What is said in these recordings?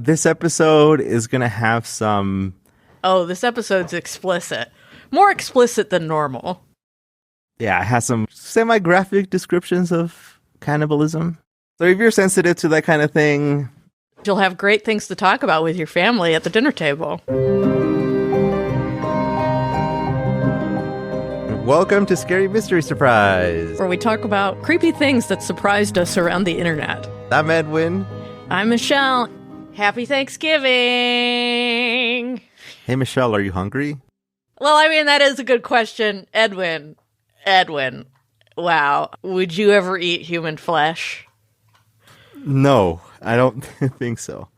This episode is going to have some... Oh, this episode's explicit. More explicit than normal. Yeah, it has some semi-graphic descriptions of cannibalism. So if you're sensitive to that kind of thing... You'll have great things to talk about with your family at the dinner table. Welcome to Scary Mystery Surprise, where we talk about creepy things that surprised us around the internet. I'm Edwin. I'm Michelle. Happy Thanksgiving! Hey, Michelle, are you hungry? Well, I mean, that is a good question. Edwin, wow. Would you ever eat human flesh? No, I don't think so.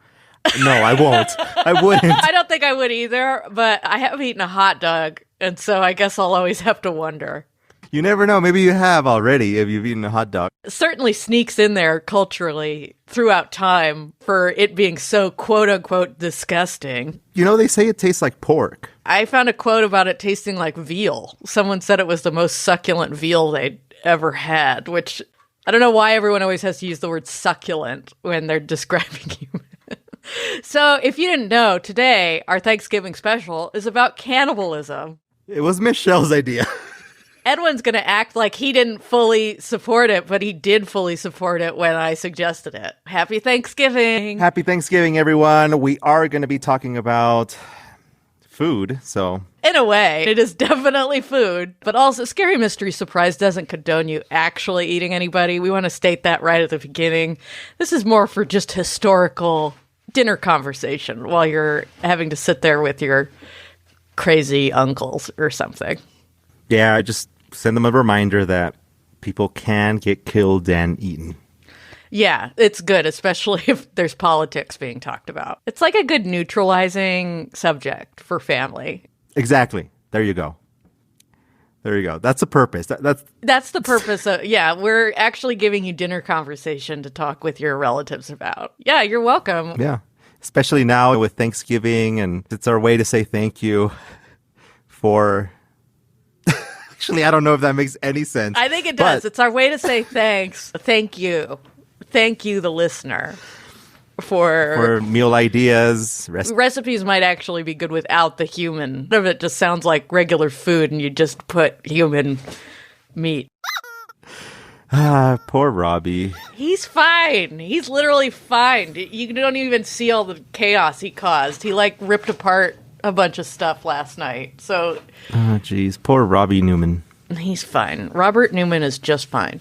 No, I won't. I wouldn't. I don't think I would either, but I have eaten a hot dog, and so I guess I'll always have to wonder. You never know. Maybe you have already if you've eaten a hot dog. It certainly sneaks in there culturally throughout time for it being so quote-unquote disgusting. You know, they say it tastes like pork. I found a quote about it tasting like veal. Someone said it was the most succulent veal they'd ever had, which I don't know why everyone always has to use the word succulent when they're describing human. So if you didn't know, today our Thanksgiving special is about cannibalism. It was Michelle's idea. Edwin's going to act like he didn't fully support it, but he did fully support it when I suggested it. Happy Thanksgiving. Happy Thanksgiving, everyone. We are going to be talking about food, so... In a way, it is definitely food, but also Scary Mystery Surprise doesn't condone you actually eating anybody. We want to state that right at the beginning. This is more for just historical dinner conversation while you're having to sit there with your crazy uncles or something. Yeah, just send them a reminder that people can get killed and eaten. Yeah, it's good, especially if there's politics being talked about. It's like a good neutralizing subject for family. Exactly. There you go. There you go. That's the purpose. That's the purpose of, yeah, we're actually giving you dinner conversation to talk with your relatives about. Yeah, you're welcome. Yeah, especially now with Thanksgiving, and it's our way to say thank you for... Actually, I don't know if that makes any sense. I think it does. It's our way to say thanks. Thank you. Thank you, the listener, for meal ideas. Recipes might actually be good without the human. None of it just sounds like regular food and you just put human meat. Poor Robbie. He's fine. He's literally fine. You don't even see all the chaos he caused. He, ripped apart a bunch of stuff last night. So, oh, jeez. Poor Robbie Newman. He's fine. Robert Newman is just fine.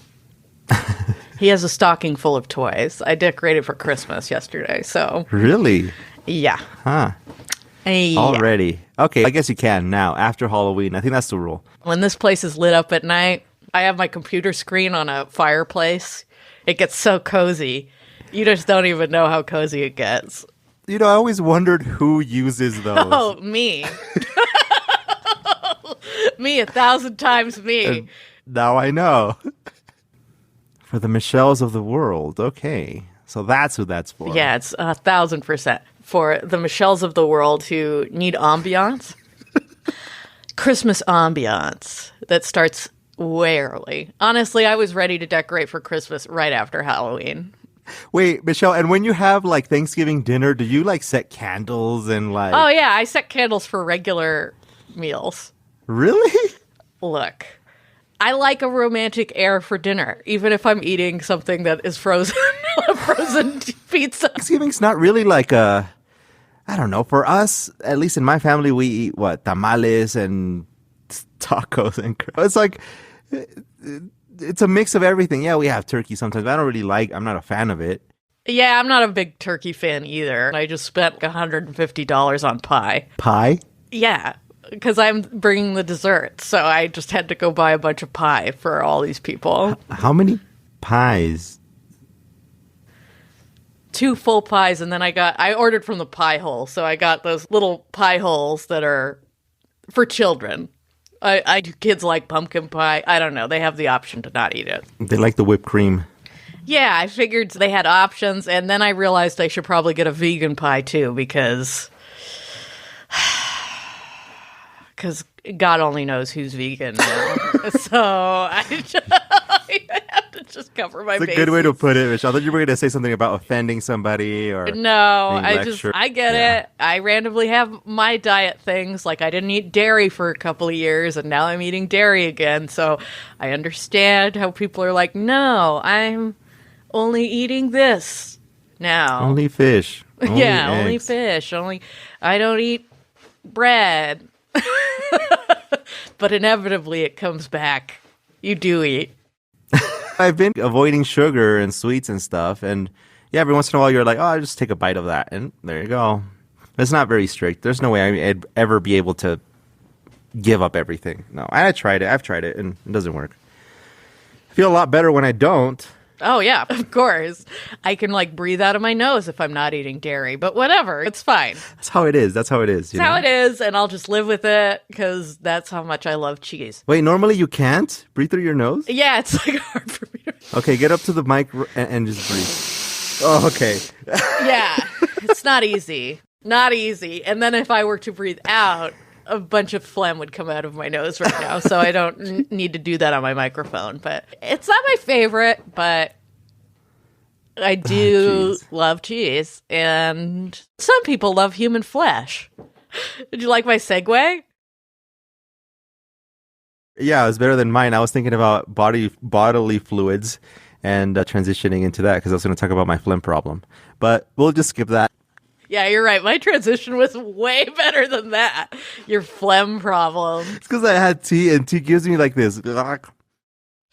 He has a stocking full of toys. I decorated for Christmas yesterday, so... Really? Yeah. Huh. Yeah. Already. Okay, I guess you can now, after Halloween. I think that's the rule. When this place is lit up at night, I have my computer screen on a fireplace. It gets so cozy. You just don't even know how cozy it gets. You know, I always wondered who uses those. Oh, me. Me, 1,000 times me. And now I know. For the Michelles of the world. Okay. So that's who that's for. Yeah, it's 1,000% for the Michelles of the world who need ambiance. Christmas ambiance that starts way early. Honestly, I was ready to decorate for Christmas right after Halloween. Wait, Michelle, and when you have Thanksgiving dinner, do you set candles and Oh yeah, I set candles for regular meals. Really? Look, I like a romantic air for dinner, even if I'm eating something that is frozen, a frozen pizza. Thanksgiving's not really I don't know, for us, at least in my family, we eat tamales and tacos and it's a mix of everything. Yeah, we have turkey sometimes, but I don't really I'm not a fan of it. Yeah, I'm not a big turkey fan either. I just spent $150 on pie. Pie? Yeah, because I'm bringing the dessert, so I just had to go buy a bunch of pie for all these people. How many pies? 2 full pies, and then I ordered from the pie hole, so I got those little pie holes that are for children. I do kids like pumpkin pie. I don't know. They have the option to not eat it. They like the whipped cream. Yeah, I figured they had options, and then I realized I should probably get a vegan pie too, because God only knows who's vegan now. So I have to just cover my It's a bases. good way to put it, Michelle. I thought you were going to say something about offending somebody or No, being lectured. I get it. I randomly have my diet things. Like I didn't eat dairy for a couple of years and now I'm eating dairy again. So I understand how people are like, no, I'm only eating this now. Only fish. Only only eggs. fish. I don't eat bread. But inevitably it comes back. You do eat. I've been avoiding sugar and sweets and stuff. And yeah, every once in a while you're like, oh, I'll just take a bite of that. And there you go. It's not very strict. There's no way I'd ever be able to give up everything. No, I tried it. I've tried it and it doesn't work. I feel a lot better when I don't. Oh, yeah, of course. I can, breathe out of my nose if I'm not eating dairy, but whatever. It's fine. That's how it is. That's how it is. That's how it is, and I'll just live with it because that's how much I love cheese. Wait, normally you can't breathe through your nose? Yeah, it's, hard for me to... Okay, get up to the mic and just breathe. Oh, okay. Yeah, it's not easy. Not easy. And then if I were to breathe out, a bunch of phlegm would come out of my nose right now, so I don't need to do that on my microphone. But it's not my favorite, but I do love cheese, and some people love human flesh. Did you like my segue? Yeah, it was better than mine. I was thinking about bodily fluids and transitioning into that because I was going to talk about my phlegm problem. But we'll just skip that. Yeah, you're right. My transition was way better than that. Your phlegm problem. It's because I had tea, and tea gives me this.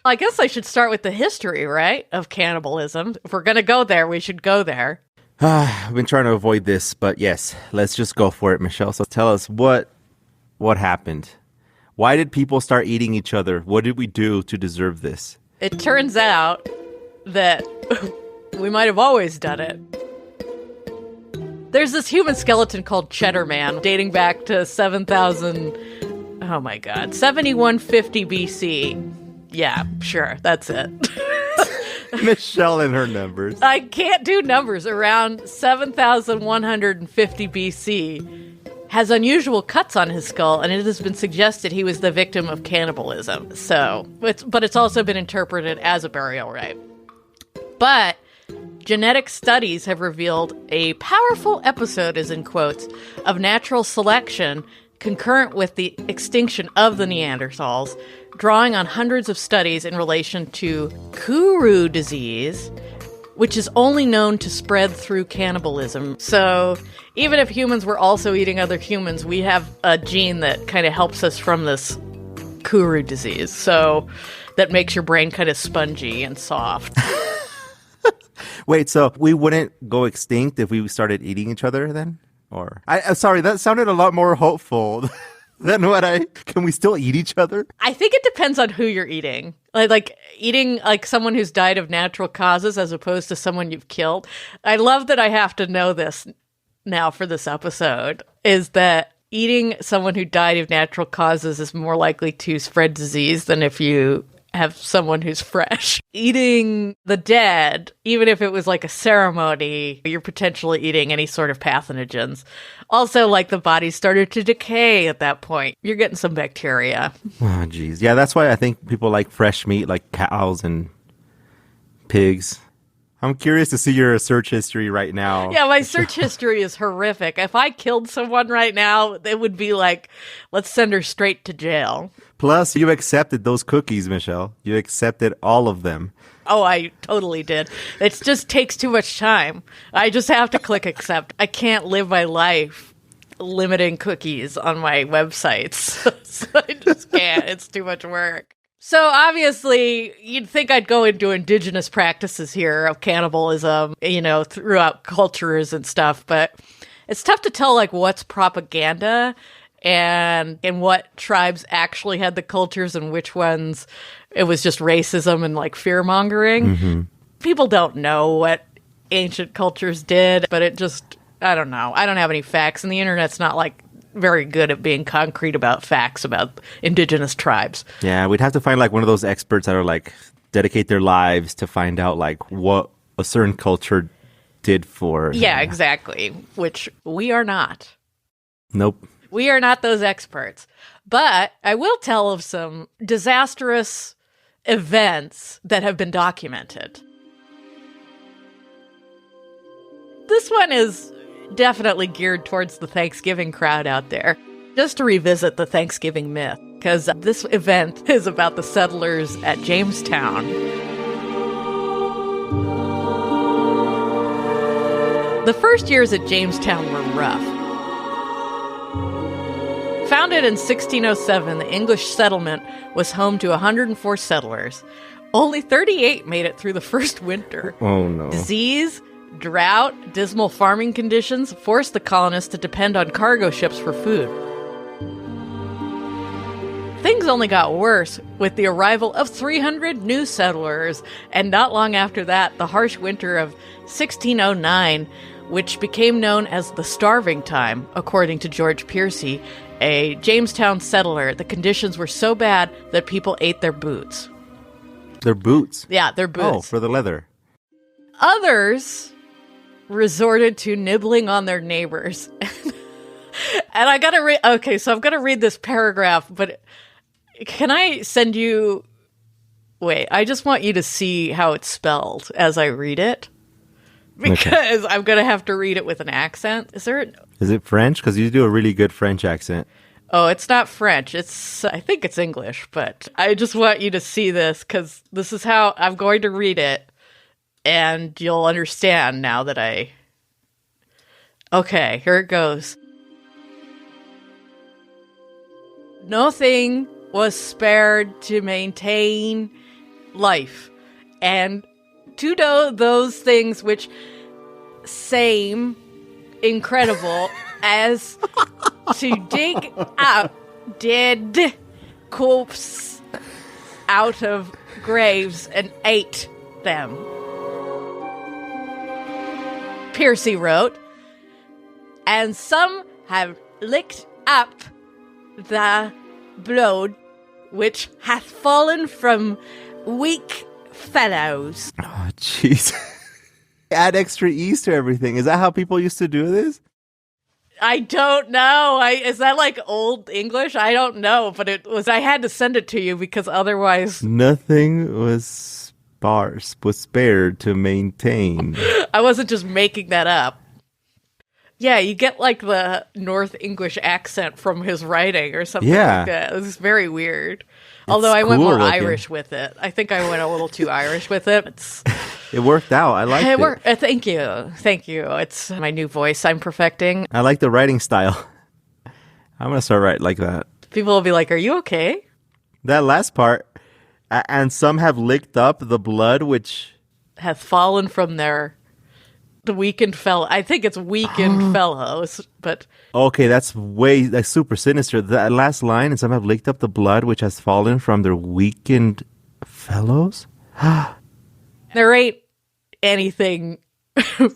I guess I should start with the history, right, of cannibalism. If we're going to go there, we should go there. I've been trying to avoid this, but yes, let's just go for it, Michelle. So tell us what happened. Why did people start eating each other? What did we do to deserve this? It turns out that we might have always done it. There's this human skeleton called Cheddar Man, dating back to 7150 BC. Yeah, sure, that's it. Michelle and her numbers. I can't do numbers. Around 7150 BC, has unusual cuts on his skull, and it has been suggested he was the victim of cannibalism. But it's also been interpreted as a burial rite. But genetic studies have revealed a powerful episode, is in quotes, of natural selection concurrent with the extinction of the Neanderthals, drawing on hundreds of studies in relation to Kuru disease, which is only known to spread through cannibalism. So even if humans were also eating other humans, we have a gene that kind of helps us from this Kuru disease. So that makes your brain kind of spongy and soft. Wait, so we wouldn't go extinct if we started eating each other then? Or I'm sorry, that sounded a lot more hopeful than can we still eat each other? I think it depends on who you're eating. Like eating someone who's died of natural causes as opposed to someone you've killed. I love that I have to know this now for this episode, is that eating someone who died of natural causes is more likely to spread disease than if you have someone who's fresh. Eating the dead, even if it was like a ceremony, you're potentially eating any sort of pathogens. Also, the body started to decay at that point. You're getting some bacteria. Oh, geez. Yeah, that's why I think people like fresh meat, like cows and pigs. I'm curious to see your search history right now. Yeah, my search history is horrific. If I killed someone right now, it would be let's send her straight to jail. Plus, you accepted those cookies, Michelle. You accepted all of them. Oh, I totally did. It just takes too much time. I just have to click accept. I can't live my life limiting cookies on my websites. So I just can't. It's too much work. So obviously, you'd think I'd go into indigenous practices here of cannibalism, throughout cultures and stuff, but it's tough to tell what's propaganda and what tribes actually had the cultures and which ones it was just racism and fear mongering. Mm-hmm. People don't know what ancient cultures did, but I don't know. I don't have any facts, and the internet's not very good at being concrete about facts about indigenous tribes. Yeah, we'd have to find one of those experts that are dedicate their lives to find out what a certain culture did for. Yeah, exactly. Which we are not. Nope. We are not those experts. But I will tell of some disastrous events that have been documented. This one is definitely geared towards the Thanksgiving crowd out there. Just to revisit the Thanksgiving myth, because this event is about the settlers at Jamestown. The first years at Jamestown were rough. Founded in 1607, the English settlement was home to 104 settlers. Only 38 made it through the first winter. Oh, no. Disease, drought, dismal farming conditions forced the colonists to depend on cargo ships for food. Things only got worse with the arrival of 300 new settlers, and not long after that, the harsh winter of 1609, which became known as the Starving Time, according to George Piercy, a Jamestown settler. The conditions were so bad that people ate their boots. Their boots? Yeah, their boots. Oh, for the leather. Others resorted to nibbling on their neighbors. And I gotta read... Okay, so I'm gonna read this paragraph, but... Can I send you... Wait, I just want you to see how it's spelled as I read it. Because I'm going to have to read it with an accent. Is it French? Because you do a really good French accent. Oh, it's not French. I think it's English, but I just want you to see this because this is how I'm going to read it. And you'll understand now that Okay, here it goes. Nothing was spared to maintain life, and to do those things which seem incredible as to dig out dead corpses out of graves and ate them. Piercy wrote, and some have licked up the blood which hath fallen from weak fellows. Oh, jeez. Add extra E's to everything. Is that how people used to do this? I don't know. Is that like old English? I don't know, but it was. I had to send it to you because otherwise... Nothing was spared to maintain. I wasn't just making that up. Yeah, you get like the North English accent from his writing or something like that. It was very weird. Although I went more Irish with it. I think I went a little too Irish with it. It worked out. I liked it. Thank you. Thank you. It's my new voice I'm perfecting. I like the writing style. I'm going to start writing like that. People will be like, are you okay? That last part. And some have licked up the blood which... hath fallen from their... The weakened fellow. I think it's weakened fellows, but... Okay, that's super sinister. That last line, and some have licked up the blood which has fallen from their weakened fellows? There ain't anything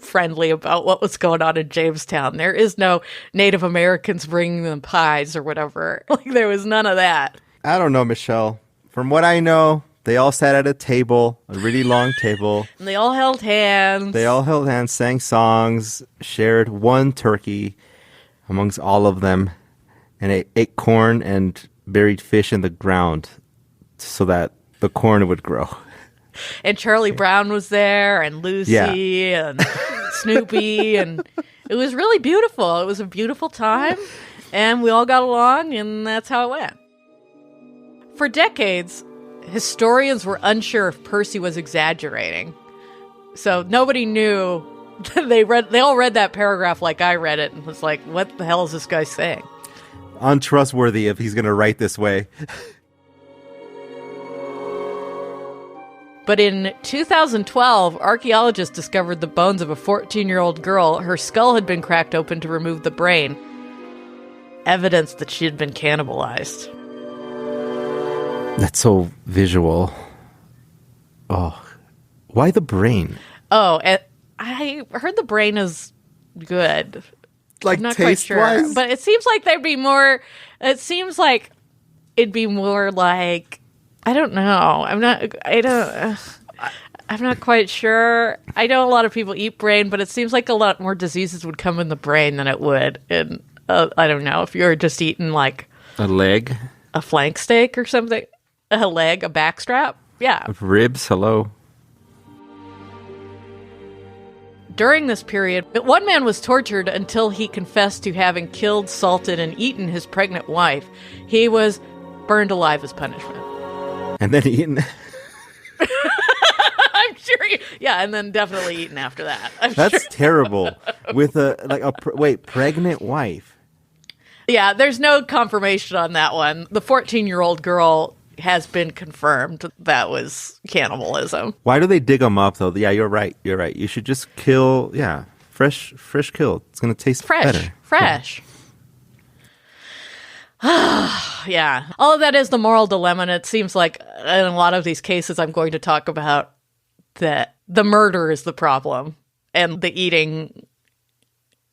friendly about what was going on in Jamestown. There is no Native Americans bringing them pies or whatever. Like, there was none of that. I don't know, Michelle. From what I know... They all sat at a table, a really long table. And they all held hands. Sang songs, shared one turkey amongst all of them, and ate corn and buried fish in the ground so that the corn would grow. And Charlie Brown was there, and Lucy, and Snoopy, and it was really beautiful. It was a beautiful time, and we all got along, and that's how it went. For decades... historians were unsure if Percy was exaggerating. So nobody knew. They all read that paragraph like I read it and was like, what the hell is this guy saying? Untrustworthy if he's going to write this way. But in 2012, archaeologists discovered the bones of a 14-year-old girl. Her skull had been cracked open to remove the brain. Evidence that she had been cannibalized. That's so visual. Oh, why the brain? Oh, I heard the brain is good. Like, I'm not quite sure, but it seems like there'd be more. It seems like it'd be more like I don't know. I'm not quite sure. I know a lot of people eat brain, but it seems like a lot more diseases would come in the brain than it would in. I don't know if you're just eating like a leg, a flank steak or something. A leg, a backstrap. Yeah. Ribs, hello. During this period, one man was tortured until he confessed to having killed, salted, and eaten his pregnant wife. He was burned alive as punishment. And then eaten. I'm sure. And then definitely eaten after that. That's terrible. With a pregnant wife. Yeah, there's no confirmation on that one. The 14-year-old girl has been confirmed that was cannibalism. Why do they dig them up, though? Yeah, you're right. You should just kill, fresh kill. It's going to taste better. Fresh. Yeah. All of that is the moral dilemma, and it seems like in a lot of these cases I'm going to talk about that the murder is the problem, and the eating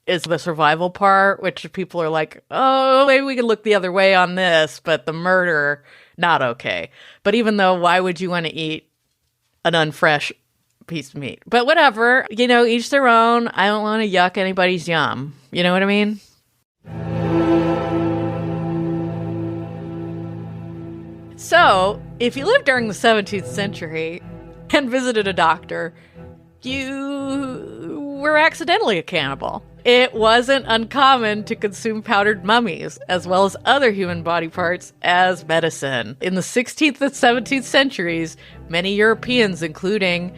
is the survival part, which people are like, oh, maybe we can look the other way on this, but the murder, not okay. But even though, why would you want to eat an unfresh piece of meat? But whatever, each their own. I don't want to yuck anybody's yum. You know what I mean? So, if you lived during the 17th century and visited a doctor, you were accidentally a cannibal. It wasn't uncommon to consume powdered mummies, as well as other human body parts, as medicine. In the 16th and 17th centuries, many Europeans, including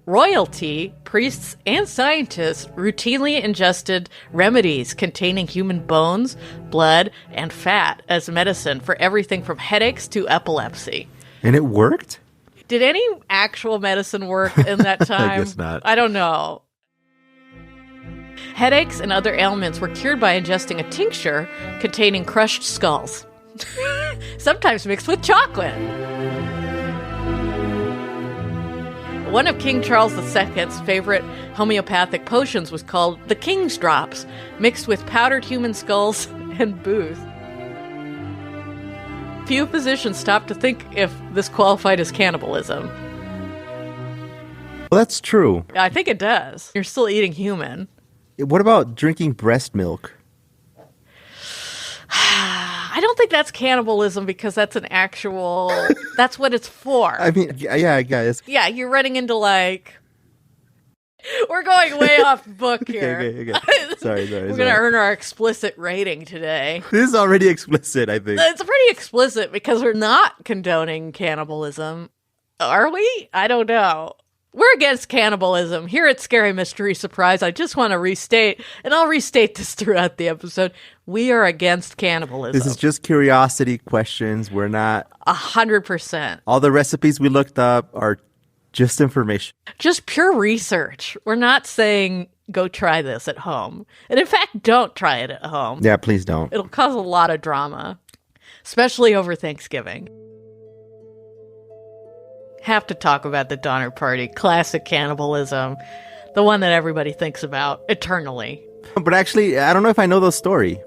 royalty, priests, and scientists, routinely ingested remedies containing human bones, blood, and fat as medicine for everything from headaches to epilepsy. And it worked? Did any actual medicine work in that time? I guess not. I don't know. Headaches and other ailments were cured by ingesting a tincture containing crushed skulls, sometimes mixed with chocolate. One of King Charles II's favorite homeopathic potions was called the King's Drops, mixed with powdered human skulls and booze. Few physicians stopped to think if this qualified as cannibalism. Well, that's true. I think it does. You're still eating human. What about drinking breast milk? I don't think that's cannibalism because that's an actual... that's what it's for. I mean, yeah, I guess. Yeah, you're running into we're going way off book here. Okay. Sorry. We're going to earn our explicit rating today. This is already explicit, I think. It's pretty explicit because we're not condoning cannibalism. Are we? I don't know. We're against cannibalism. Here at Scary Mystery Surprise, I just want to restate, and I'll restate this throughout the episode, we are against cannibalism. This is just curiosity questions. We're not... 100%. All the recipes we looked up are just information. Just pure research. We're not saying go try this at home. And in fact, don't try it at home. Yeah, please don't. It'll cause a lot of drama, especially over Thanksgiving. Have to talk about the Donner Party, classic cannibalism, the one that everybody thinks about eternally. But actually, I don't know if I know the story.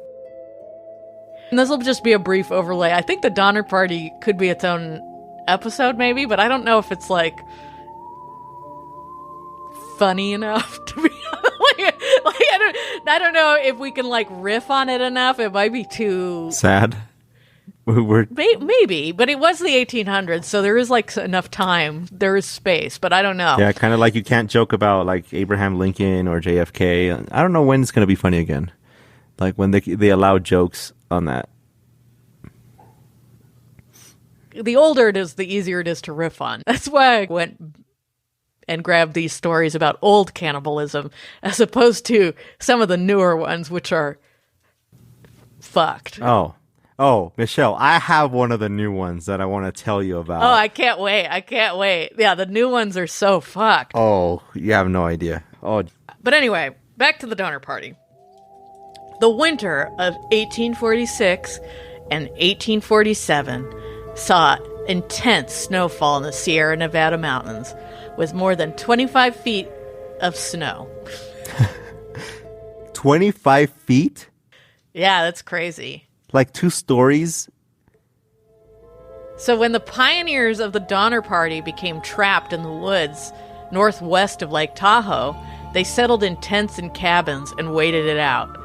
And this will just be a brief overlay. I think the Donner Party could be its own episode, maybe, but I don't know if it's funny enough to be I don't know if we can riff on it enough. It might be too sad. Maybe, but it was the 1800s, so there is enough time. There is space, but I don't know. Yeah, kind of like you can't joke about Abraham Lincoln or JFK. I don't know when it's going to be funny again. When they allow jokes on that. The older it is, the easier it is to riff on. That's why I went and grabbed these stories about old cannibalism as opposed to some of the newer ones, which are fucked. Oh, Michelle, I have one of the new ones that I want to tell you about. Oh, I can't wait. Yeah, the new ones are so fucked. Oh, you have no idea. Oh. But anyway, back to the Donner Party. The winter of 1846 and 1847 saw intense snowfall in the Sierra Nevada mountains with more than 25 feet of snow. 25 feet? Yeah, that's crazy. 2 stories? So when the pioneers of the Donner Party became trapped in the woods northwest of Lake Tahoe, they settled in tents and cabins and waited it out.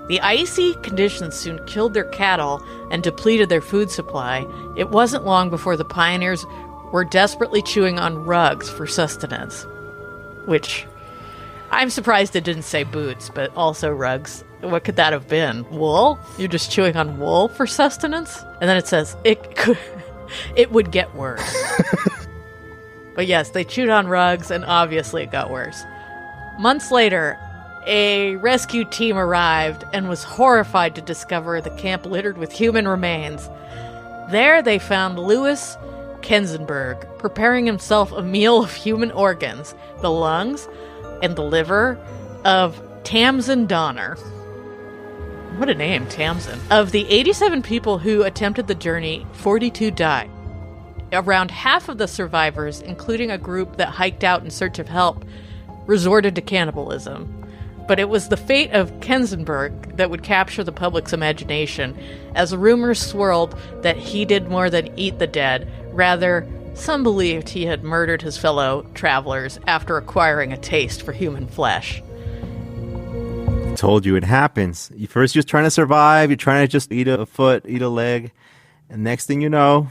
The icy conditions soon killed their cattle and depleted their food supply. It wasn't long before the pioneers were desperately chewing on rugs for sustenance, which I'm surprised it didn't say boots, but also rugs. What could that have been? Wool? You're just chewing on wool for sustenance? And then it says it would get worse. But yes, they chewed on rugs, and obviously it got worse. Months later, a rescue team arrived and was horrified to discover the camp littered with human remains. There they found Louis Kenzenberg preparing himself a meal of human organs, the lungs and the liver of Tamsin Donner. What a name, Tamsin. Of the 87 people who attempted the journey, 42 died. Around half of the survivors, including a group that hiked out in search of help, resorted to cannibalism. But it was the fate of Kenzenberg that would capture the public's imagination, as rumors swirled that he did more than eat the dead. Rather, some believed he had murdered his fellow travelers after acquiring a taste for human flesh. Told you it happens. First you're trying to survive, you're trying to just eat a foot, eat a leg, and next thing you know,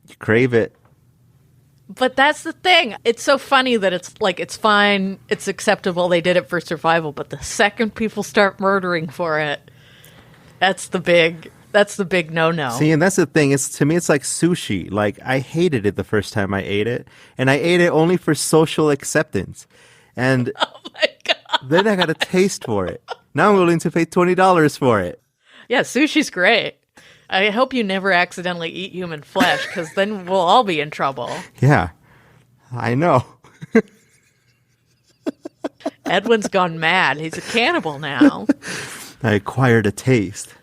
you crave it. But that's the thing. It's so funny that it's like, it's fine, it's acceptable, they did it for survival, but the second people start murdering for it, that's the big no-no. See, and that's the thing. To me, it's like sushi. Like, I hated it the first time I ate it, and I ate it only for social acceptance. And Oh my God. then I got a taste for it. Now I'm willing to pay $20 for it. Yeah, sushi's great. I hope you never accidentally eat human flesh, because then we'll all be in trouble. Yeah, I know. Edwin's gone mad. He's a cannibal now. I acquired a taste.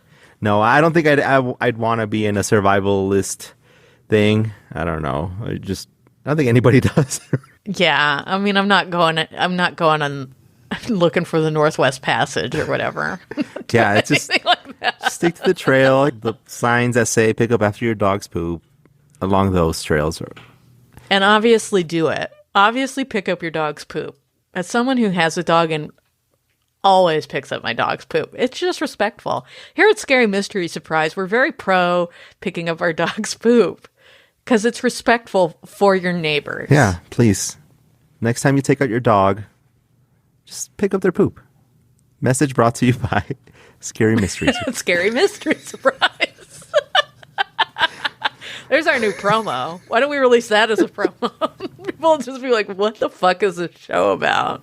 No, I don't think I'd want to be in a survivalist thing. I don't know. I don't think anybody does. Yeah, I mean, I'm not going on looking for the Northwest Passage or whatever. Yeah, it's just like that. stick to the trail. The signs that say pick up after your dog's poop along those trails. And obviously do it. Obviously pick up your dog's poop. As someone who has a dog and always picks up my dog's poop, it's just respectful. Here at Scary Mystery Surprise, we're very pro picking up our dog's poop because it's respectful for your neighbors. Yeah, please. Next time you take out your dog, just pick up their poop. Message brought to you by Scary Mysteries. Scary Mystery Surprise. There's our new promo. Why don't we release that as a promo? People will just be like, what the fuck is this show about?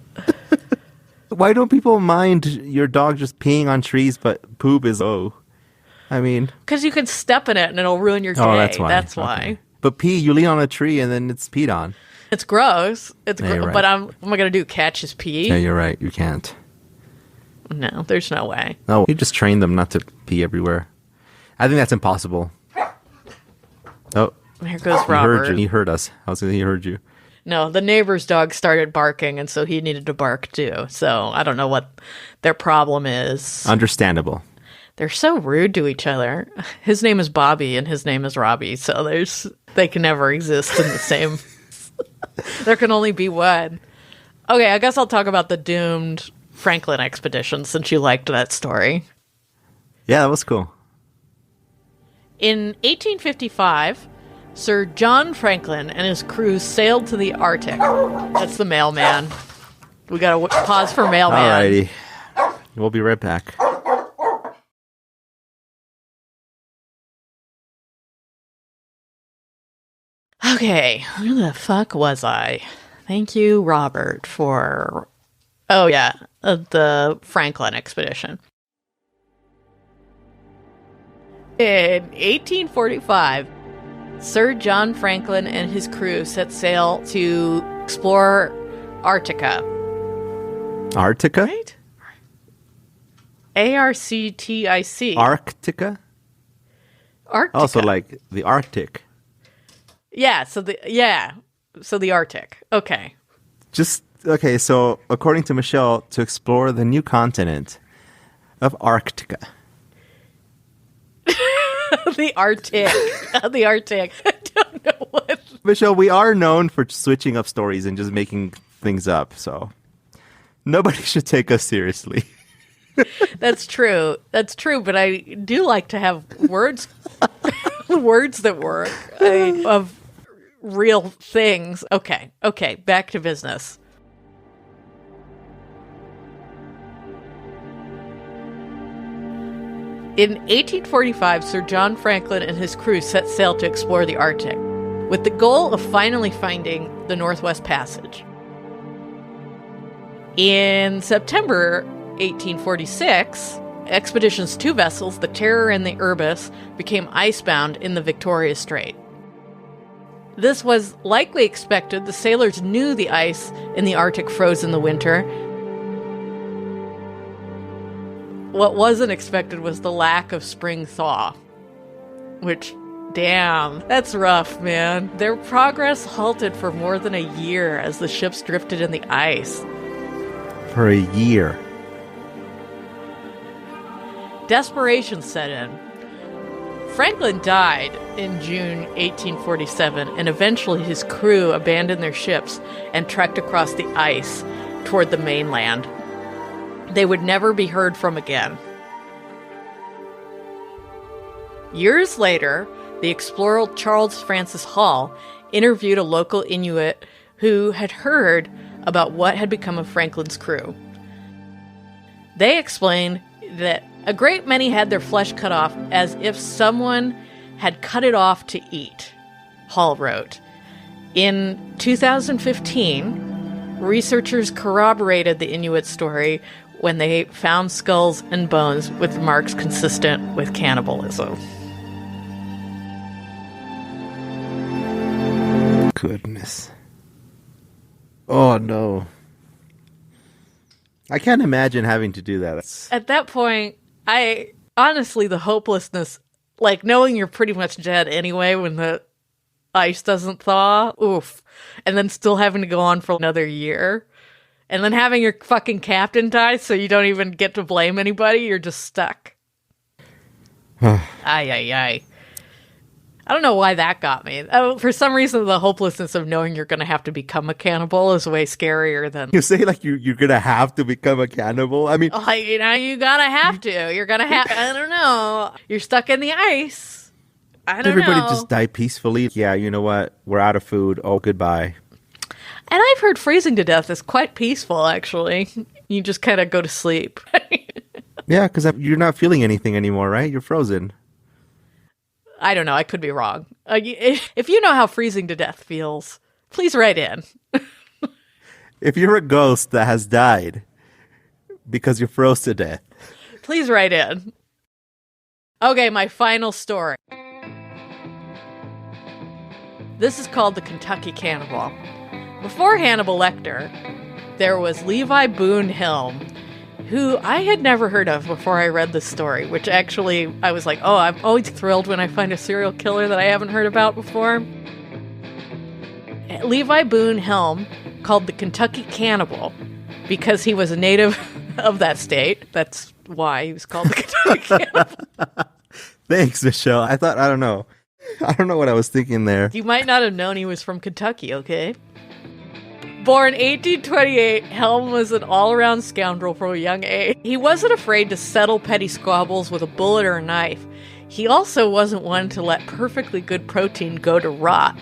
Why don't people mind your dog just peeing on trees, but poop is I mean... Because you can step in it and it'll ruin your day. Oh, that's why. That's why. Okay. But pee, you lean on a tree and then it's peed on. It's gross. It's Yeah, you're right. But what am I going to do? Catch his pee? Yeah, you're right. You can't. No, there's no way. No, you just train them not to pee everywhere. I think that's impossible. Oh, Here goes he Robert. heard you. He heard us. I was going to he heard you. No, the neighbor's dog started barking, and so he needed to bark too. So I don't know what their problem is. Understandable. They're so rude to each other. His name is Bobby, and his name is Robbie. So they can never exist in the same. There can only be one. Okay, I guess I'll talk about the doomed Franklin expedition since you liked that story. Yeah, that was cool. In 1855, Sir John Franklin and his crew sailed to the Arctic. That's the mailman. We gotta pause for mailman. Alrighty. We'll be right back. Okay, where the fuck was I? Thank you, Robert, for... Oh, yeah, the Franklin expedition. In 1845, Sir John Franklin and his crew set sail to explore Arctica. Arctica? Right? Arctic. Arctica? Arctica. Also like the Arctic. Yeah, so the Arctic. Okay. Okay, so according to Michelle, to explore the new continent of Arctica. The Arctic. The Arctic. I don't know what. Michelle, we are known for switching up stories and just making things up, so nobody should take us seriously. That's true. That's true, but I do like to have words words that work. Of real things. Okay, back to business. In 1845, Sir John Franklin and his crew set sail to explore the Arctic, with the goal of finally finding the Northwest Passage. In September 1846, Expedition's two vessels, the Terror and the Erebus, became icebound in the Victoria Strait. This was likely expected. The sailors knew the ice in the Arctic froze in the winter. What wasn't expected was the lack of spring thaw. Which, damn, that's rough, man. Their progress halted for more than a year as the ships drifted in the ice. For a year. Desperation set in. Franklin died in June 1847, and eventually his crew abandoned their ships and trekked across the ice toward the mainland. They would never be heard from again. Years later, the explorer Charles Francis Hall interviewed a local Inuit who had heard about what had become of Franklin's crew. They explained that a great many had their flesh cut off as if someone had cut it off to eat, Hall wrote. In 2015, researchers corroborated the Inuit story when they found skulls and bones with marks consistent with cannibalism. Goodness. Oh, no. I can't imagine having to do that. At that point, honestly, the hopelessness, like knowing you're pretty much dead anyway when the ice doesn't thaw, oof. And then still having to go on for another year. And then having your fucking captain die so you don't even get to blame anybody, you're just stuck. Ay. I don't know why that got me. For some reason, the hopelessness of knowing you're going to have to become a cannibal is way scarier than... You say like you're going to have to become a cannibal? I mean... you gotta have to. You're going to have... I don't know. You're stuck in the ice. I don't know. Everybody just die peacefully. Yeah, you know what? We're out of food. Oh, goodbye. And I've heard freezing to death is quite peaceful, actually. You just kind of go to sleep. Yeah, because you're not feeling anything anymore, right? You're frozen. I don't know. I could be wrong. If you know how freezing to death feels, please write in. If you're a ghost that has died because you froze to death, please write in. Okay, my final story. This is called the Kentucky Cannibal. Before Hannibal Lecter, there was Levi Boone Helm, who I had never heard of before I read this story, which actually I was like, oh, I'm always thrilled when I find a serial killer that I haven't heard about before. Levi Boone Helm, called the Kentucky Cannibal, because he was a native of that state. That's why he was called the Kentucky Cannibal. Thanks, Michelle. I don't know what I was thinking there. You might not have known he was from Kentucky, okay? Born 1828, Helm was an all-around scoundrel from a young age. He wasn't afraid to settle petty squabbles with a bullet or a knife. He also wasn't one to let perfectly good protein go to rot.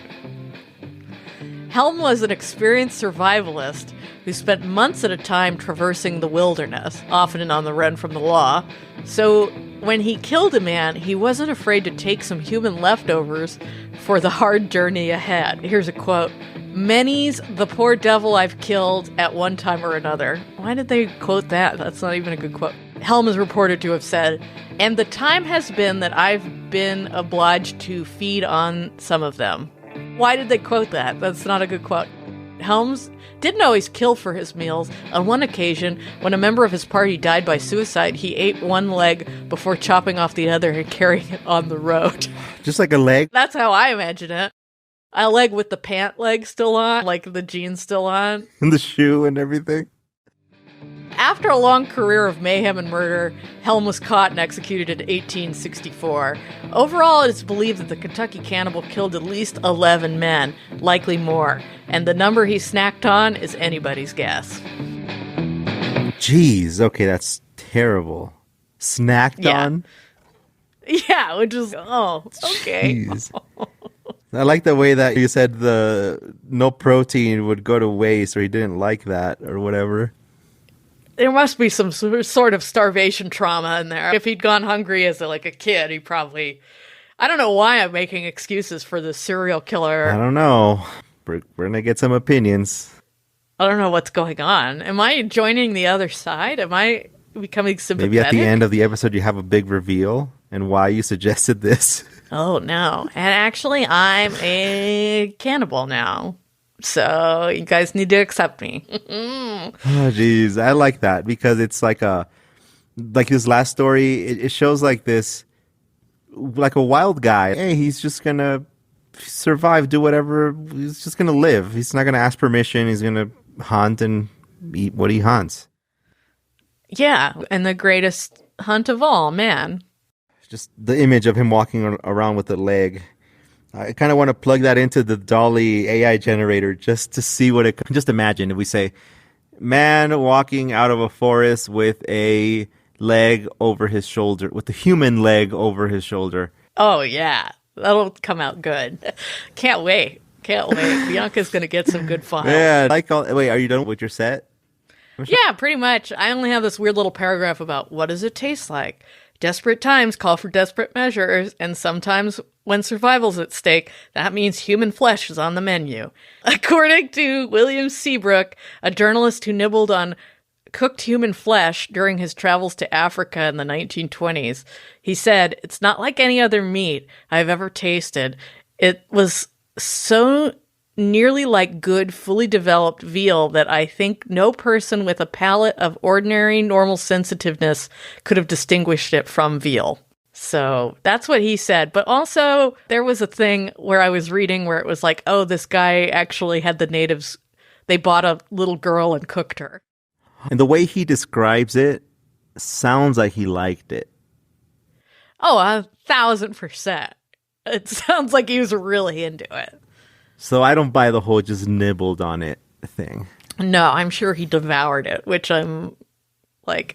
Helm was an experienced survivalist who spent months at a time traversing the wilderness, often on the run from the law. So when he killed a man, he wasn't afraid to take some human leftovers for the hard journey ahead. Here's a quote. Many's the poor devil I've killed at one time or another. Why did they quote that? That's not even a good quote. Helm is reported to have said, and the time has been that I've been obliged to feed on some of them. Why did they quote that? That's not a good quote. Helms didn't always kill for his meals. On one occasion, when a member of his party died by suicide, he ate one leg before chopping off the other and carrying it on the road. Just like a leg? That's how I imagine it. A leg with the pant leg still on, like the jeans still on. And the shoe and everything. After a long career of mayhem and murder, Helm was caught and executed in 1864. Overall, it is believed that the Kentucky Cannibal killed at least 11 men, likely more, and the number he snacked on is anybody's guess. Jeez, okay, that's terrible. Snacked on? Yeah, which is, oh, okay. Jeez. I like the way that you said the no protein would go to waste, or he didn't like that, or whatever. There must be some sort of starvation trauma in there. If he'd gone hungry as a kid, he probably... I don't know why I'm making excuses for the serial killer. I don't know. We're going to get some opinions. I don't know what's going on. Am I joining the other side? Am I becoming sympathetic? Maybe at the end of the episode you have a big reveal and why you suggested this. Oh, no. And actually, I'm a cannibal now. So you guys need to accept me. Oh, jeez. I like that because it's like this last story, it shows like this, like a wild guy. Hey, he's just going to survive, do whatever. He's just going to live. He's not going to ask permission. He's going to hunt and eat what he hunts. Yeah. And the greatest hunt of all, man. Just the image of him walking around with a leg. I kind of want to plug that into the Dolly AI generator just to see what it... Just imagine if we say, man walking out of a forest with a leg over his shoulder, with the human leg over his shoulder. Oh, yeah. That'll come out good. Can't wait. Bianca's going to get some good files. Yeah. Wait, are you done with your set? Yeah, pretty much. I only have this weird little paragraph about what does it taste like. Desperate times call for desperate measures, and sometimes when survival's at stake, that means human flesh is on the menu. According to William Seabrook, a journalist who nibbled on cooked human flesh during his travels to Africa in the 1920s, he said, "It's not like any other meat I've ever tasted. It was so nearly like good, fully developed veal that I think no person with a palate of ordinary, normal sensitiveness could have distinguished it from veal." So that's what he said. But also, there was a thing where I was reading where it was like, oh, this guy actually had the natives, they bought a little girl and cooked her. And the way he describes it sounds like he liked it. Oh, 1,000%. It sounds like he was really into it. So I don't buy the whole just nibbled on it thing. No, I'm sure he devoured it, which I'm like,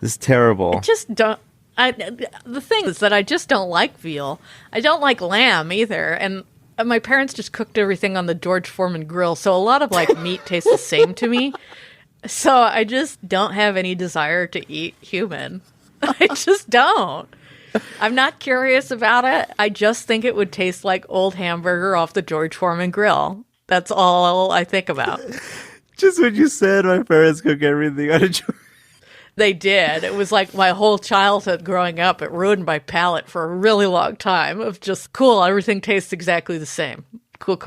This is terrible. I just don't. The thing is that I just don't like veal. I don't like lamb either. And my parents just cooked everything on the George Foreman grill. So a lot of meat tastes the same to me. So I just don't have any desire to eat human. I just don't. I'm not curious about it. I just think it would taste like old hamburger off the George Foreman grill. That's all I think about. Just what you said, my parents cook everything on a George. They did. It was like my whole childhood growing up. It ruined my palate for a really long time of just, cool, everything tastes exactly the same. Cool.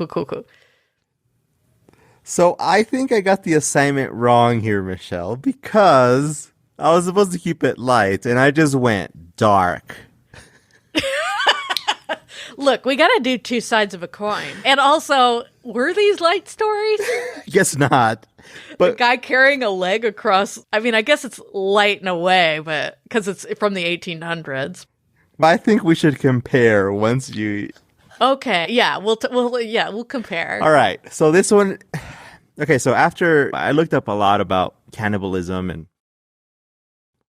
So I think I got the assignment wrong here, Michelle, because I was supposed to keep it light, and I just went dark. Look, we got to do two sides of a coin. And also, were these light stories? Guess not. But the guy carrying a leg across, I mean, I guess it's light in a way, but because it's from the 1800s. I think we should compare once you... Okay, yeah, we'll compare. All right, so this one... Okay, so after I looked up a lot about cannibalism and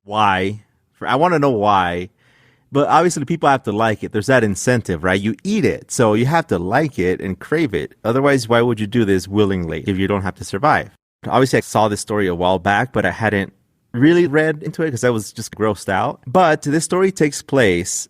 why, I want to know why, but obviously people have to like it. There's that incentive, right? You eat it, so you have to like it and crave it. Otherwise, why would you do this willingly if you don't have to survive? Obviously, I saw this story a while back, but I hadn't really read into it because I was just grossed out. But this story takes place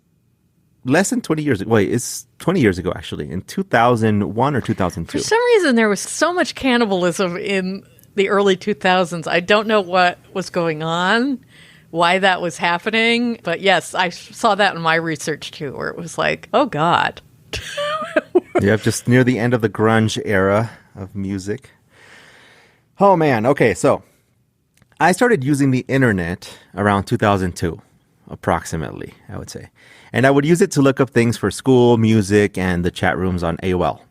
less than 20 years ago. Wait, it's 20 years ago, actually, in 2001 or 2002. For some reason, there was so much cannibalism in the early 2000s. I don't know what was going on, why that was happening. But yes, I saw that in my research, too, where it was like, oh, God. Yeah, just near the end of the grunge era of music. Oh, man. Okay, so I started using the internet around 2002, approximately, I would say. And I would use it to look up things for school, music, and the chat rooms on AOL.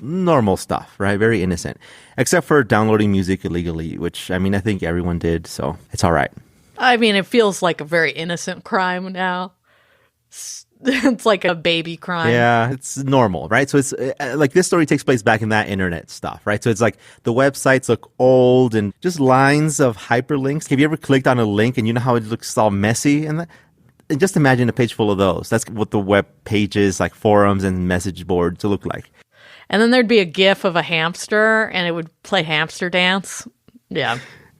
Normal stuff, right? Very innocent. Except for downloading music illegally, which, I mean, I think everyone did, so it's all right. I mean, it feels like a very innocent crime now. It's like a baby crime. Yeah, it's normal, right? So it's like this story takes place back in that internet stuff, right? So it's like the websites look old and just lines of hyperlinks. Have you ever clicked on a link and you know how it looks all messy? And And just imagine a page full of those. That's what the web pages, like forums and message boards look like. And then there'd be a GIF of a hamster, and it would play hamster dance. Yeah.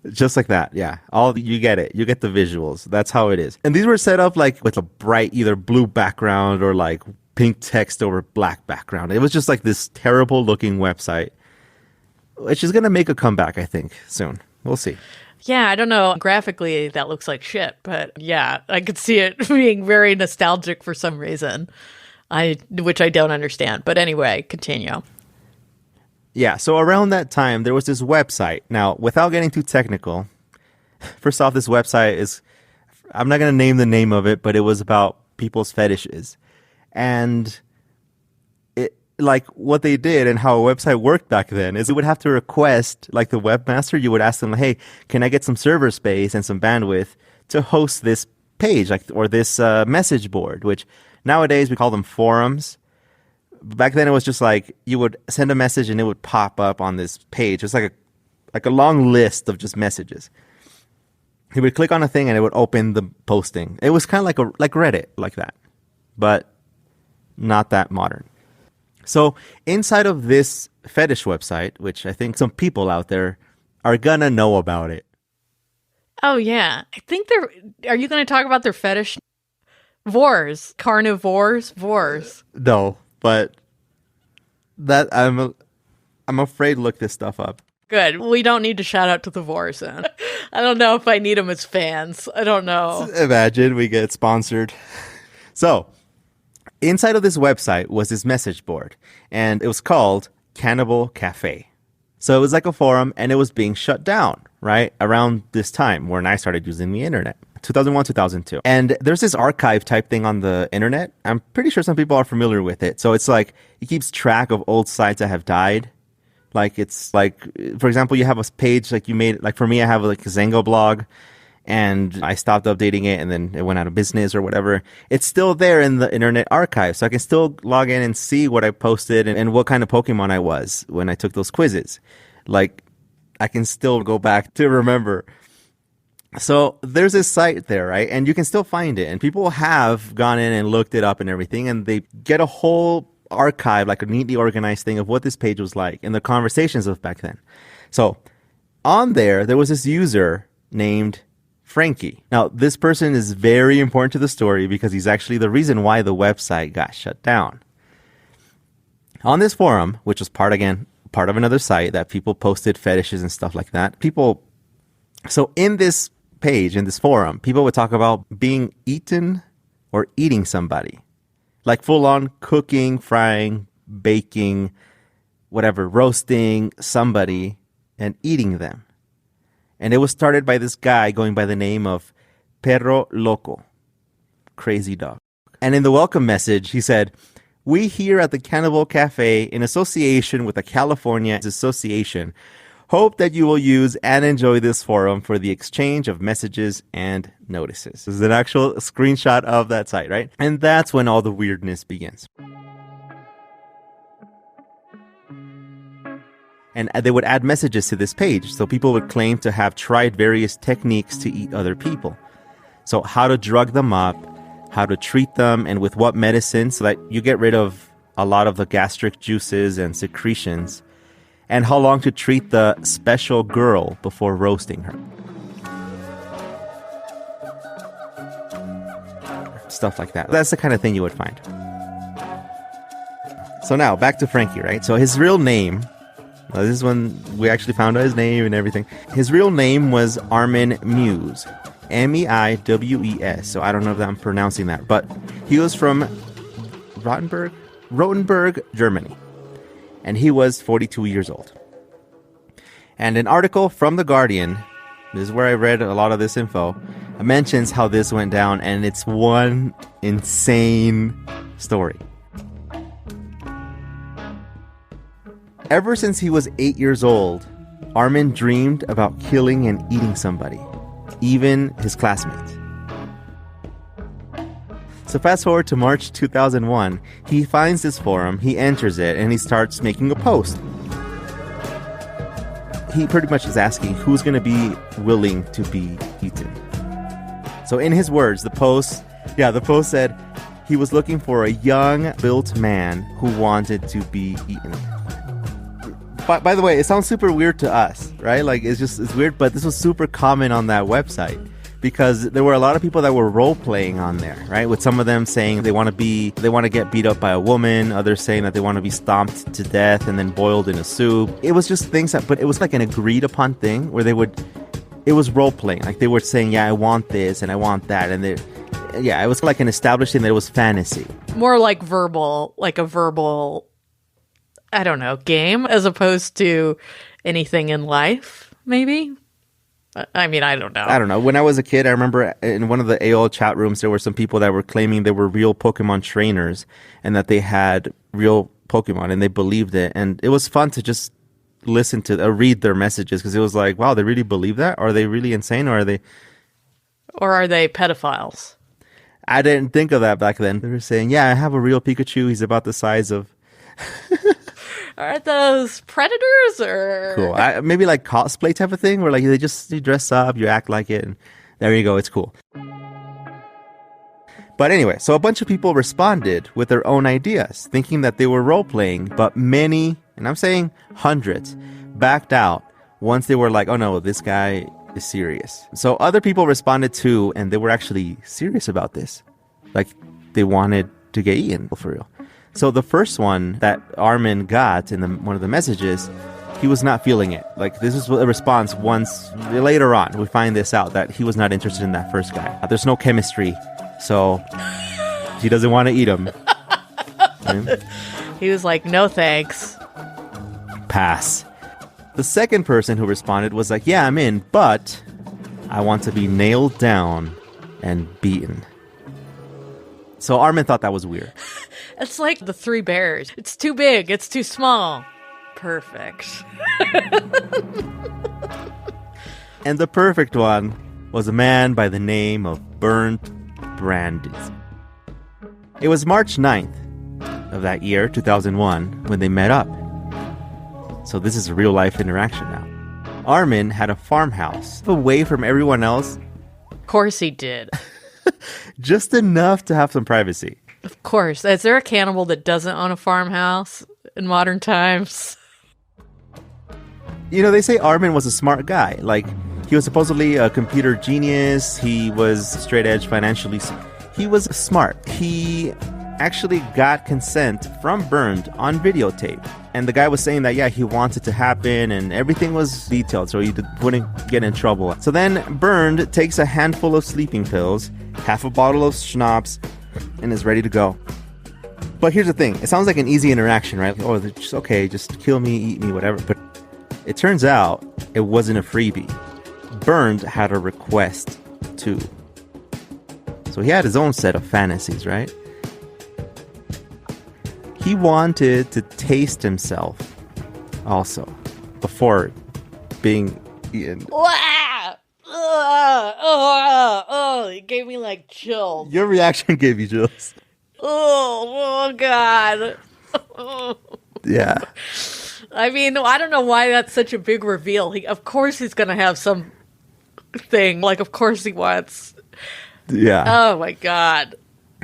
Just like that, yeah. You get it. You get the visuals. That's how it is. And these were set up like with a bright either blue background or like pink text over black background. It was just like this terrible looking website, which is going to make a comeback, I think, soon. We'll see. Yeah, I don't know. Graphically, that looks like shit. But yeah, I could see it being very nostalgic for some reason, which I don't understand. But anyway, continue. Yeah, so around that time, there was this website. Now, without getting too technical, first off, this website is, I'm not going to name the name of it, but it was about people's fetishes. And like what they did and how a website worked back then is it would have to request, like the webmaster, you would ask them, hey, can I get some server space and some bandwidth to host this page, like, or this message board, which nowadays we call them forums. Back then it was just like you would send a message and it would pop up on this page. It's like a long list of just messages. He would click on a thing and it would open the posting. It was kind of like Reddit, like that, but not that modern. So inside of this fetish website, which I think some people out there are gonna know about it. Oh, yeah. I think are you going to talk about their fetish? Vores. Carnivores? Vores. No, but that I'm afraid to look this stuff up. Good. We don't need to shout out to the Vores then. I don't know if I need them as fans. I don't know. Imagine we get sponsored. So inside of this website was this message board, and it was called Cannibal Cafe. So it was like a forum, and it was being shut down, right? Around this time when I started using the internet, 2001, 2002. And there's this archive type thing on the internet. I'm pretty sure some people are familiar with it. So it's like, it keeps track of old sites that have died. Like, it's like, for example, you have a page like you made, like for me, I have like a Zengo blog, and I stopped updating it and then it went out of business or whatever. It's still there in the internet archive. So I can still log in and see what I posted and what kind of Pokemon I was when I took those quizzes. Like, I can still go back to remember. So there's this site there, right? And you can still find it. And people have gone in and looked it up and everything. And they get a whole archive, like a neatly organized thing of what this page was like and the conversations of back then. So on there was this user named Frankie. Now, this person is very important to the story because he's actually the reason why the website got shut down. On this forum, which was part of another site that people posted fetishes and stuff like that, so in this page, in this forum, people would talk about being eaten or eating somebody. Like full on cooking, frying, baking, whatever, roasting somebody and eating them. And it was started by this guy going by the name of Perro Loco, crazy dog. And in the welcome message, he said, "We here at the Cannibal Cafe, in association with the California Association, hope that you will use and enjoy this forum for the exchange of messages and notices." This is an actual screenshot of that site, right? And that's when all the weirdness begins. And they would add messages to this page. So people would claim to have tried various techniques to eat other people. So how to drug them up, how to treat them, and with what medicine so that you get rid of a lot of the gastric juices and secretions, and how long to treat the special girl before roasting her. Stuff like that. That's the kind of thing you would find. So now, back to Frankie, right? So his real name, this is when we actually found out his name and everything. His real name was Armin Mewes. Meiwes. So I don't know if I'm pronouncing that, but he was from Rothenburg, Germany. And he was 42 years old. And an article from The Guardian, this is where I read a lot of this info, mentions how this went down, and it's one insane story. Ever since he was 8 years old, Armin dreamed about killing and eating somebody, even his classmates. So fast forward to March 2001, he finds this forum, he enters it, and he starts making a post. He pretty much is asking who's going to be willing to be eaten. So in his words, the post Yeah, the post said he was looking for a young, built man who wanted to be eaten. By the way, it sounds super weird to us, right? Like, it's weird, but this was super common on that website because there were a lot of people that were role-playing on there, right? With some of them saying they want to get beat up by a woman, others saying that they want to be stomped to death and then boiled in a soup. It was just things but it was like an agreed-upon thing where it was role-playing. Like, they were saying, yeah, I want this and I want that, and it was like an establishing that it was fantasy. More like a verbal, I don't know, game as opposed to anything in life, maybe? I mean, I don't know. I don't know. When I was a kid, I remember in one of the AOL chat rooms, there were some people that were claiming they were real Pokemon trainers and that they had real Pokemon and they believed it. And it was fun to just listen to read their messages because it was like, wow, they really believe that? Are they really insane or are they... Or are they pedophiles? I didn't think of that back then. They were saying, yeah, I have a real Pikachu. He's about the size of... Are those predators or... Cool. Maybe like cosplay type of thing where like you dress up, you act like it, and there you go. It's cool. But anyway, so a bunch of people responded with their own ideas, thinking that they were role-playing, but many, and I'm saying hundreds, backed out once they were like, oh no, this guy is serious. So other people responded too, and they were actually serious about this. Like, they wanted to get eaten, for real. So the first one that Armin got in one of the messages, he was not feeling it. Like, this is a response once later on. We find this out that he was not interested in that first guy. There's no chemistry, so he doesn't want to eat him. Right? He was like, no thanks. Pass. The second person who responded was like, yeah, I'm in, but I want to be nailed down and beaten. So Armin thought that was weird. It's like the Three Bears. It's too big. It's too small. Perfect. And the perfect one was a man by the name of Bernd Brandes. It was March 9th of that year, 2001, when they met up. So this is a real-life interaction now. Armin had a farmhouse away from everyone else. Of course he did. Just enough to have some privacy. Of course. Is there a cannibal that doesn't own a farmhouse in modern times? You know, they say Armin was a smart guy. Like, he was supposedly a computer genius. He was straight edge financially. He was smart. He actually got consent from Bernd on videotape. And the guy was saying that, yeah, he wants it to happen and everything was detailed so he wouldn't get in trouble. So then Bernd takes a handful of sleeping pills, half a bottle of schnapps, and is ready to go. But here's the thing. It sounds like an easy interaction, right? Oh, just okay, just kill me, eat me, whatever. But it turns out it wasn't a freebie. Bernd had a request too. So he had his own set of fantasies, right? He wanted to taste himself also before being eaten. It gave me like chills. Your reaction gave you chills. Oh God. Yeah. I mean, I don't know why that's such a big reveal. Of course he's going to have some thing. Like, of course he wants. Yeah. Oh my God.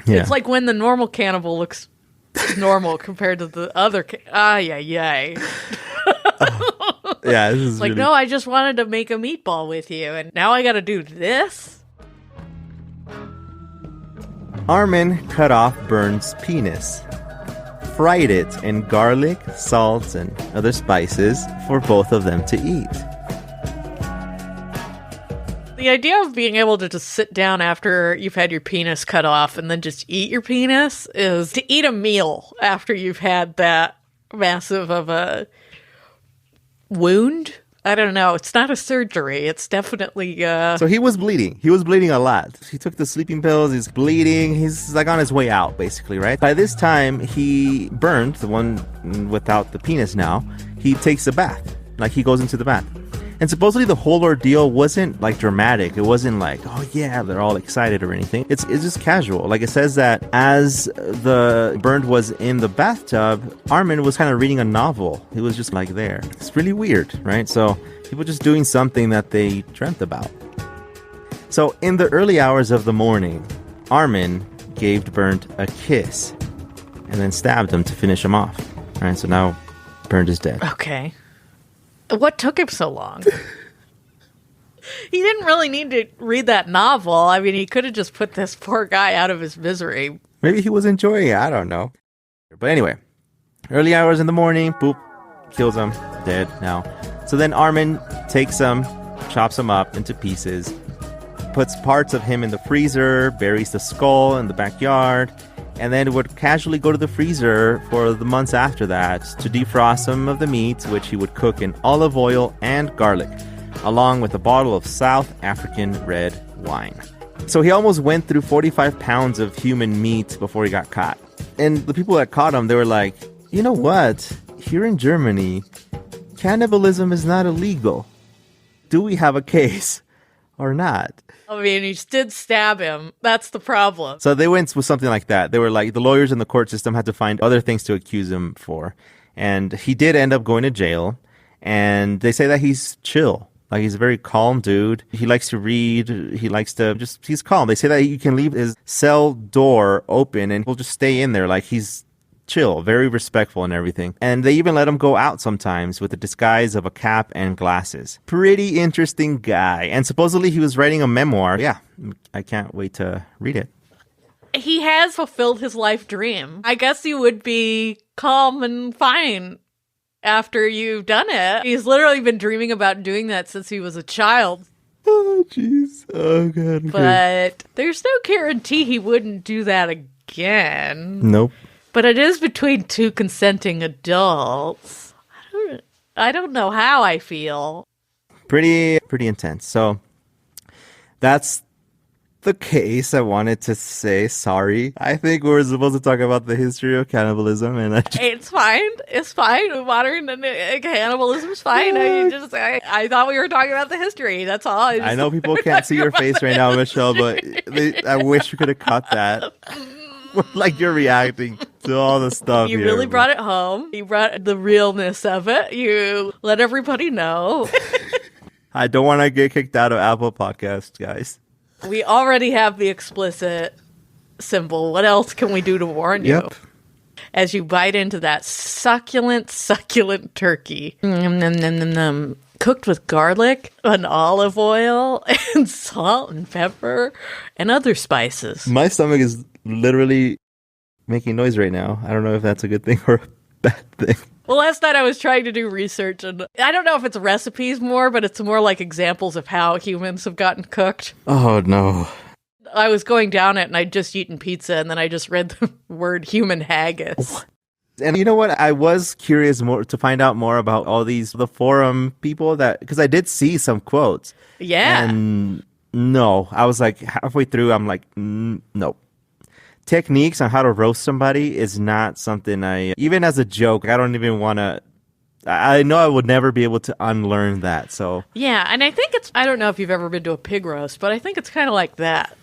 Yeah. It's like when the normal cannibal looks normal compared to the other. Yeah, this is like, really... no, I just wanted to make a meatball with you, and now I got to do this? Armin cut off Bernd's penis, fried it in garlic, salt, and other spices for both of them to eat. The idea of being able to just sit down after you've had your penis cut off and then just eat your penis is to eat a meal after you've had that massive of a wound. I don't know. It's not a surgery. It's definitely... So he was bleeding. He was bleeding a lot. He took the sleeping pills. He's bleeding. He's like on his way out, basically, right? By this time, Bernd, the one without the penis now, he takes a bath. Like, he goes into the bath. And supposedly the whole ordeal wasn't like dramatic. It wasn't like, oh yeah, they're all excited or anything. It's just casual. Like, it says that as the Bernd was in the bathtub, Armin was kind of reading a novel. He was just like there. It's really weird, right? So people just doing something that they dreamt about. So in the early hours of the morning, Armin gave Bernd a kiss and then stabbed him to finish him off. All right, so now Bernd is dead. Okay. What took him so long? He didn't really need to read that novel. I mean, he could have just put this poor guy out of his misery. Maybe he was enjoying it. I don't know. But anyway, early hours in the morning, boop, kills him, dead now. So then Armin takes him, chops him up into pieces, puts parts of him in the freezer, buries the skull in the backyard, and then would casually go to the freezer for the months after that to defrost some of the meat, which he would cook in olive oil and garlic, along with a bottle of South African red wine. So he almost went through 45 pounds of human meat before he got caught. And the people that caught him, they were like, you know what? Here in Germany, cannibalism is not illegal. Do we have a case or not? I mean, he did stab him. That's the problem. So they went with something like that. They were like, the lawyers in the court system had to find other things to accuse him for. And he did end up going to jail. And they say that he's chill. Like, he's a very calm dude. He likes to read. He likes to he's calm. They say that you can leave his cell door open and he'll just stay in there. Like, he's chill, very respectful and everything. And they even let him go out sometimes with the disguise of a cap and glasses. Pretty interesting guy. And supposedly he was writing a memoir. Yeah, I can't wait to read it. He has fulfilled his life dream. I guess he would be calm and fine after you've done it. He's literally been dreaming about doing that since he was a child. Oh, jeez. Oh, God. Okay. But there's no guarantee he wouldn't do that again. Nope. But it is between two consenting adults. I don't know how I feel. Pretty intense. So that's the case. I wanted to say sorry. I think we're supposed to talk about the history of cannibalism, and it's fine. It's fine. Modern cannibalism is fine. I thought we were talking about the history. That's all. I know people can't see your face right now, Michelle, but I wish we could have caught that. Like, you're reacting to all the stuff. You really brought it home. You brought the realness of it. You let everybody know. I don't want to get kicked out of Apple Podcasts, guys. We already have the explicit symbol. What else can we do to warn you? Yep. As you bite into that succulent turkey. Cooked with garlic and olive oil and salt and pepper and other spices. My stomach is literally making noise right now. I don't know if that's a good thing or a bad thing. Well, last night I was trying to do research, and I don't know if it's recipes more, but it's more like examples of how humans have gotten cooked. Oh, no. I was going down it, and I'd just eaten pizza, and then I just read the word human haggis. And you know what? I was curious more to find out more about all the forum people because I did see some quotes. Yeah. And no, I was like halfway through, I'm like, nope. Techniques on how to roast somebody is not something even as a joke, I don't even want to. I know I would never be able to unlearn that. So yeah, and I think I don't know if you've ever been to a pig roast, but I think it's kind of like that.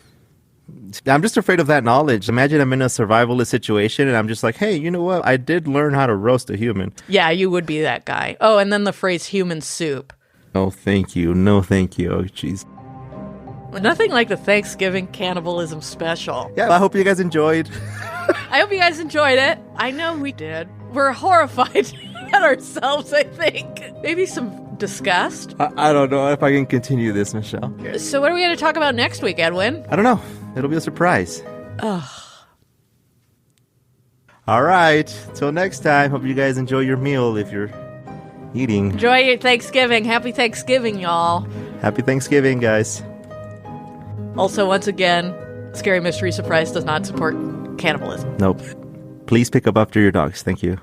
I'm just afraid of that knowledge. Imagine I'm in a survivalist situation and I'm just like, hey, you know what? I did learn how to roast a human. Yeah, you would be that guy. Oh, and then the phrase human soup. Oh, thank you. No, thank you. Oh, jeez. Nothing like the Thanksgiving cannibalism special. Yeah, I hope you guys enjoyed. I hope you guys enjoyed it. I know we did. We're horrified at ourselves, I think. Maybe some disgust. I don't know if I can continue this, Michelle. So what are we going to talk about next week, Edwin? I don't know. It'll be a surprise. Ugh. All right. Till next time. Hope you guys enjoy your meal if you're eating. Enjoy your Thanksgiving. Happy Thanksgiving, y'all. Happy Thanksgiving, guys. Also, once again, Scary Mystery Surprise does not support cannibalism. Nope. Please pick up after your dogs. Thank you.